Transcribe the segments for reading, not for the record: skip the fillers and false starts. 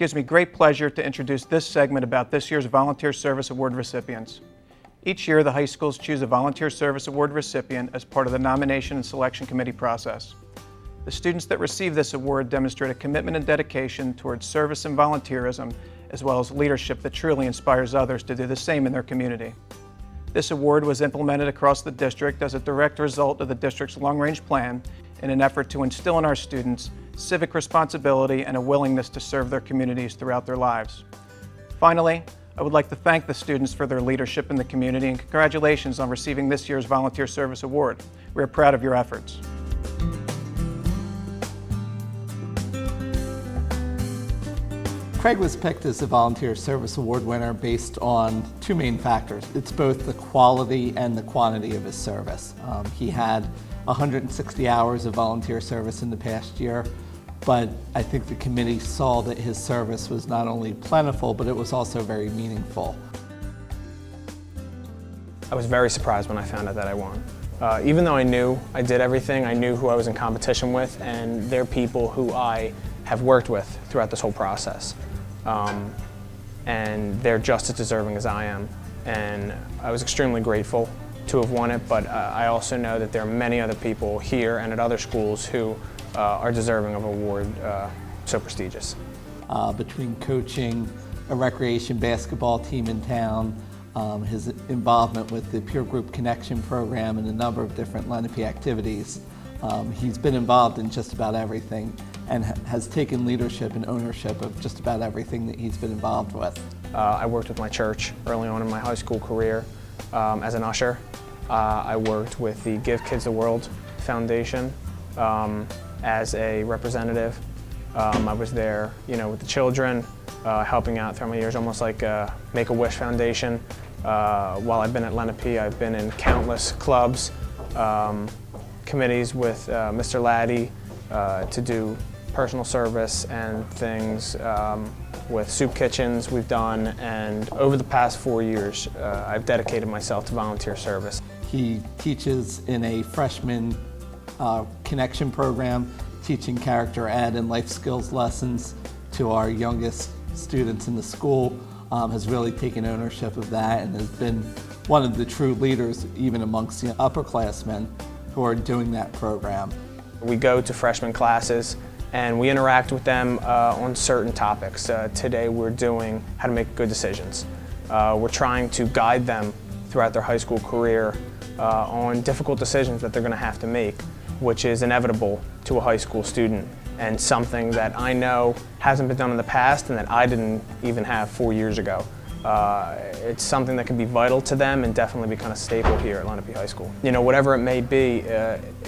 gives me great pleasure to introduce this segment about this year's Volunteer Service Award recipients. Each year, the high schools choose a Volunteer Service Award recipient as part of the nomination and selection committee process. The students that receive this award demonstrate a commitment and dedication towards service and volunteerism, as well as leadership that truly inspires others to do the same in their community. This award was implemented across the district as a direct result of the district's long-range plan in an effort to instill in our students civic responsibility and a willingness to serve their communities throughout their lives. Finally, I would like to thank the students for their leadership in the community and congratulations on receiving this year's Volunteer Service Award. We are proud of your efforts. Craig was picked as the Volunteer Service Award winner based on two main factors. It's both the quality and the quantity of his service. He had 160 hours of volunteer service in the past year, but I think the committee saw that his service was not only plentiful, but it was also very meaningful. I was very surprised when I found out that I won. Even though I knew I did everything, I knew who I was in competition with, and they're people who I have worked with throughout this whole process. And they're just as deserving as I am. And I was extremely grateful to have won it, but I also know that there are many other people here and at other schools who are deserving of an award so prestigious. Between coaching a recreation basketball team in town, his involvement with the Peer Group Connection program and a number of different Lenape activities, he's been involved in just about everything and has taken leadership and ownership of just about everything that he's been involved with. I worked with my church early on in my high school career as an usher. I worked with the Give Kids the World Foundation as a representative. I was there, with the children, helping out throughout my years, almost like Make-A-Wish Foundation. While I've been at Lenape, I've been in countless clubs, committees with Mr. Laddie to do personal service and things with soup kitchens we've done, and over the past 4 years I've dedicated myself to volunteer service. He teaches in a freshman connection program, teaching character ed and life skills lessons to our youngest students in the school, has really taken ownership of that and has been one of the true leaders even amongst the upperclassmen who are doing that program. We go to freshman classes and we interact with them on certain topics. Today we're doing how to make good decisions. We're trying to guide them throughout their high school career on difficult decisions that they're going to have to make, which is inevitable to a high school student and something that I know hasn't been done in the past and that I didn't even have 4 years ago. It's something that can be vital to them and definitely be kind of staple here at Lenape High School. Whatever it may be,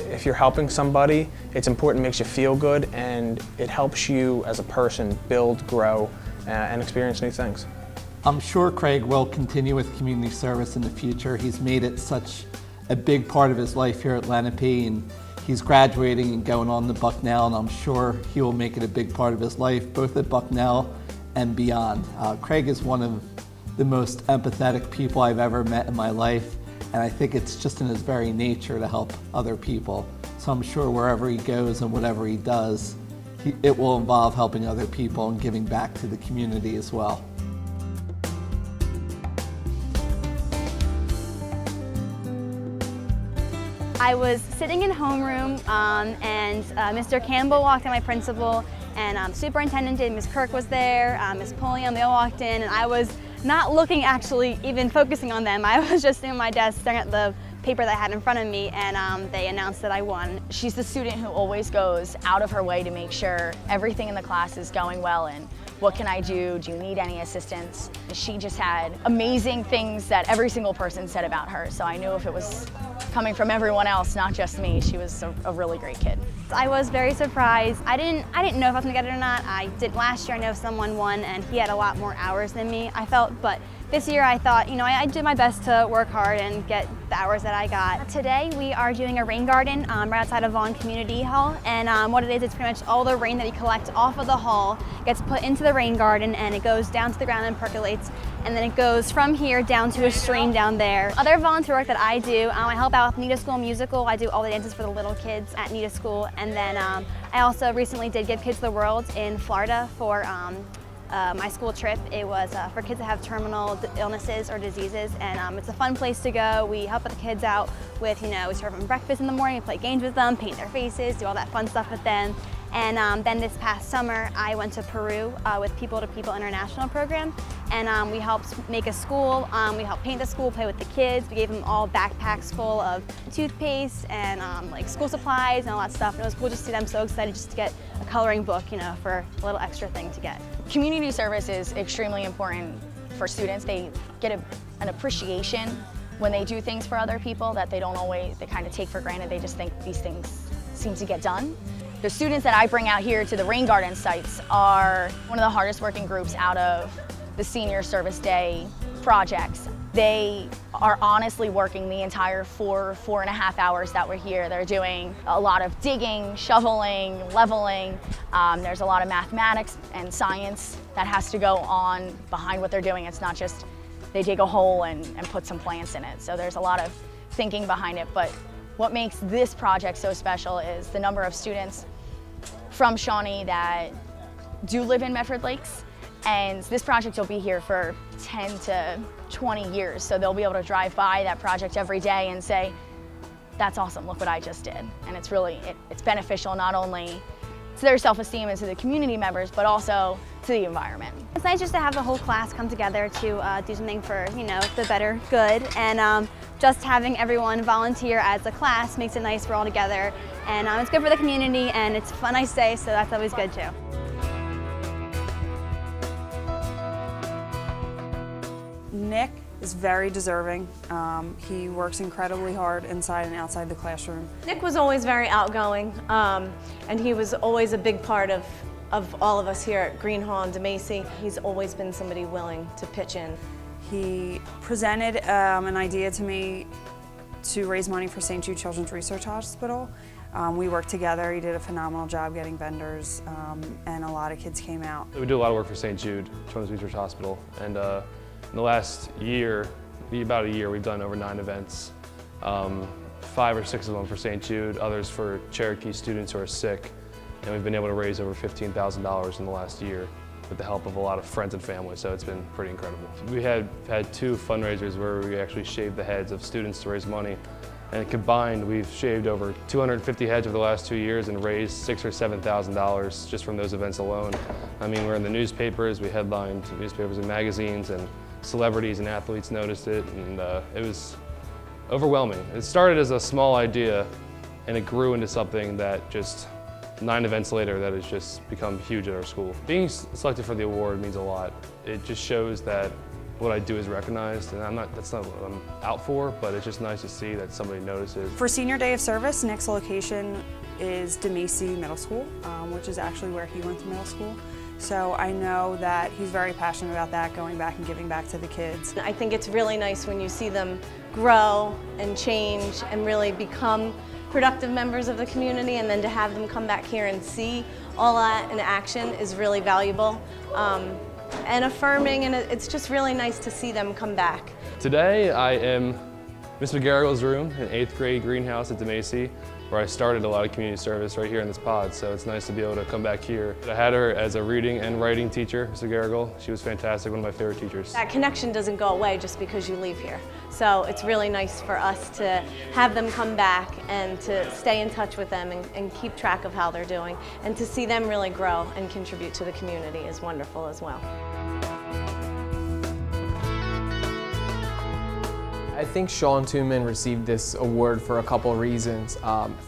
if you're helping somebody, it's important, it makes you feel good, and it helps you as a person build, grow, and experience new things. I'm sure Craig will continue with community service in the future. He's made it such a big part of his life here at Lenape, and he's graduating and going on to Bucknell, and I'm sure he will make it a big part of his life, both at Bucknell and beyond. Craig is one of the most empathetic people I've ever met in my life, and I think it's just in his very nature to help other people. So I'm sure wherever he goes and whatever he does, it will involve helping other people and giving back to the community as well. I was sitting in homeroom and Mr. Campbell walked in, my principal, and superintendent did, Ms. Kirk was there, Ms. Pulliam, they all walked in, and I was not looking, actually even focusing on them. I was just sitting at my desk staring at the paper that I had in front of me, and they announced that I won. She's the student who always goes out of her way to make sure everything in the class is going well, and what can I do? Do you need any assistance? She just had amazing things that every single person said about her, so I knew if it was coming from everyone else, not just me, she was a really great kid. I was very surprised. I didn't know if I was gonna get it or not. I did last year, I know someone won, and he had a lot more hours than me, I felt, but this year I thought, I did my best to work hard and get the hours that I got. Today we are doing a rain garden right outside of Vaughan Community Hall, and what it is, it's pretty much all the rain that you collect off of the hall gets put into the rain garden, and it goes down to the ground and percolates, and then it goes from here down to a stream down there. Other volunteer work that I do, I help out with Nita School Musical. I do all the dances for the little kids at Nita School, and then I also recently did Give Kids the World in Florida for my school trip. It was for kids that have terminal illnesses or diseases, and it's a fun place to go. We help the kids out with, we serve them breakfast in the morning, play games with them, paint their faces, do all that fun stuff with them. And then this past summer, I went to Peru with People to People International program, and we helped make a school. We helped paint the school, play with the kids. We gave them all backpacks full of toothpaste and like school supplies and all that stuff. And it was cool just to see them so excited just to get a coloring book, for a little extra thing to get. Community service is extremely important for students. They get an appreciation when they do things for other people that they kind of take for granted. They just think these things seem to get done. The students that I bring out here to the rain garden sites are one of the hardest working groups out of the Senior Service Day projects. They are honestly working the entire 4.5 hours that we're here. They're doing a lot of digging, shoveling, leveling. There's a lot of mathematics and science that has to go on behind what they're doing. It's not just they dig a hole and put some plants in it. So there's a lot of thinking behind it. But what makes this project so special is the number of students from Shawnee that do live in Medford Lakes. And this project will be here for 10 to 20 years. So they'll be able to drive by that project every day and say, that's awesome, look what I just did. And it's really, it's beneficial not only to their self-esteem and to the community members, but also to the environment. It's nice just to have the whole class come together to do something for, the better good. And just having everyone volunteer as a class makes it nice we're all together. And it's good for the community, and it's a nice day, so that's always good too. Nick is very deserving. He works incredibly hard inside and outside the classroom. Nick was always very outgoing, and he was always a big part of all of us here at Green Hall and DeMacy. He's always been somebody willing to pitch in. He presented an idea to me to raise money for St. Jude Children's Research Hospital. We worked together. He did a phenomenal job getting vendors, and a lot of kids came out. We do a lot of work for St. Jude Children's Research Hospital, and in the last year, about a year, we've done over 9 events. 5 or 6 of them for St. Jude, others for Cherokee students who are sick, and we've been able to raise over $15,000 in the last year with the help of a lot of friends and family, so it's been pretty incredible. We had 2 fundraisers where we actually shaved the heads of students to raise money, and combined we've shaved over 250 heads over the last 2 years and raised $6,000 or $7,000 just from those events alone. I mean, we're in the newspapers, we headlined newspapers and magazines, and celebrities and athletes noticed it, and it was overwhelming. It started as a small idea, and it grew into something that just 9 events later that has just become huge at our school. Being selected for the award means a lot. It just shows that what I do is recognized, and that's not what I'm out for, but it's just nice to see that somebody notices. For Senior Day of Service, Nick's location is DeMacy Middle School, which is actually where he went to middle school. So I know that he's very passionate about that, going back and giving back to the kids. I think it's really nice when you see them grow and change and really become productive members of the community, and then to have them come back here and see all that in action is really valuable and affirming, and it's just really nice to see them come back. Today I am Ms. McGarrigle's room in 8th grade greenhouse at DeMacy, where I started a lot of community service right here in this pod, so it's nice to be able to come back here. I had her as a reading and writing teacher, Ms. McGarrigle. She was fantastic, one of my favorite teachers. That connection doesn't go away just because you leave here. So it's really nice for us to have them come back and to stay in touch with them and keep track of how they're doing, and to see them really grow and contribute to the community is wonderful as well. I think Sean Toomman received this award for a couple of reasons.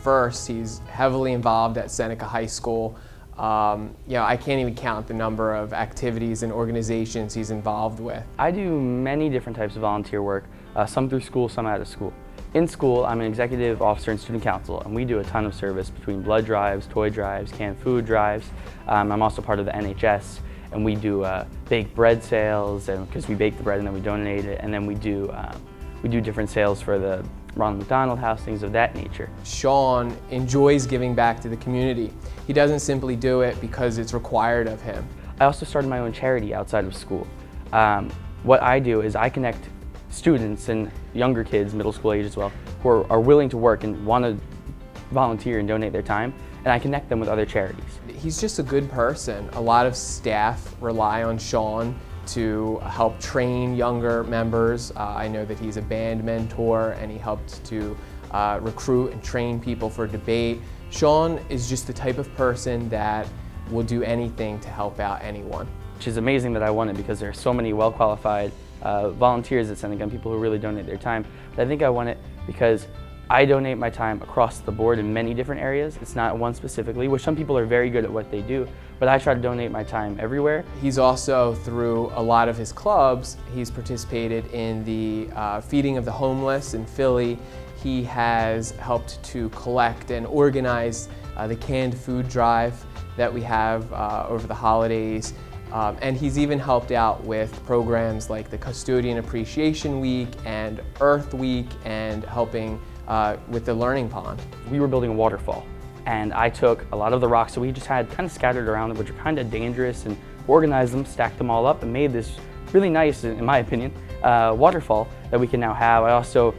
First, he's heavily involved at Seneca High School. I can't even count the number of activities and organizations he's involved with. I do many different types of volunteer work, some through school, some out of school. In school, I'm an executive officer in student council, and we do a ton of service between blood drives, toy drives, canned food drives. I'm also part of the NHS, and we do baked bread sales, and because we bake the bread and then we donate it, and then we do different sales for the Ronald McDonald House, things of that nature. Sean enjoys giving back to the community. He doesn't simply do it because it's required of him. I also started my own charity outside of school. What I do is I connect students and younger kids, middle school age as well, who are willing to work and want to volunteer and donate their time, and I connect them with other charities. He's just a good person. A lot of staff rely on Sean to help train younger members. I know that he's a band mentor and he helped to recruit and train people for debate. Sean is just the type of person that will do anything to help out anyone. Which is amazing that I won it because there are so many well-qualified volunteers at Seneca and people who really donate their time. But I think I won it because I donate my time across the board in many different areas. It's not one specifically, which some people are very good at what they do, but I try to donate my time everywhere. He's also, through a lot of his clubs, he's participated in the feeding of the homeless in Philly. He has helped to collect and organize the canned food drive that we have over the holidays. And he's even helped out with programs like the Custodian Appreciation Week and Earth Week and helping with the Learning Pond. We were building a waterfall and I took a lot of the rocks that we just had kind of scattered around, which are kind of dangerous, and organized them, stacked them all up, and made this really nice, in my opinion, waterfall that we can now have. I also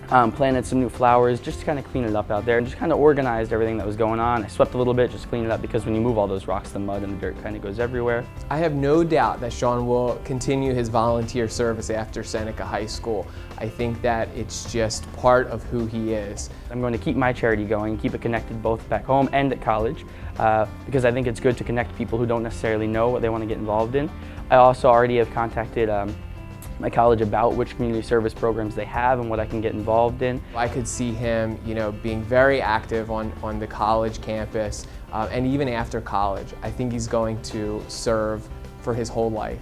planted some new flowers just to kind of clean it up out there and just kind of organized everything that was going on. I swept a little bit just to clean it up because when you move all those rocks, the mud and the dirt kind of goes everywhere. I have no doubt that Sean will continue his volunteer service after Seneca High School. I think that it's just part of who he is. I'm going to keep my charity going, keep it connected both back home and at college because I think it's good to connect people who don't necessarily know what they want to get involved in. I also already have contacted my college about which community service programs they have and what I can get involved in. I could see him, being very active on the college campus and even after college. I think he's going to serve for his whole life.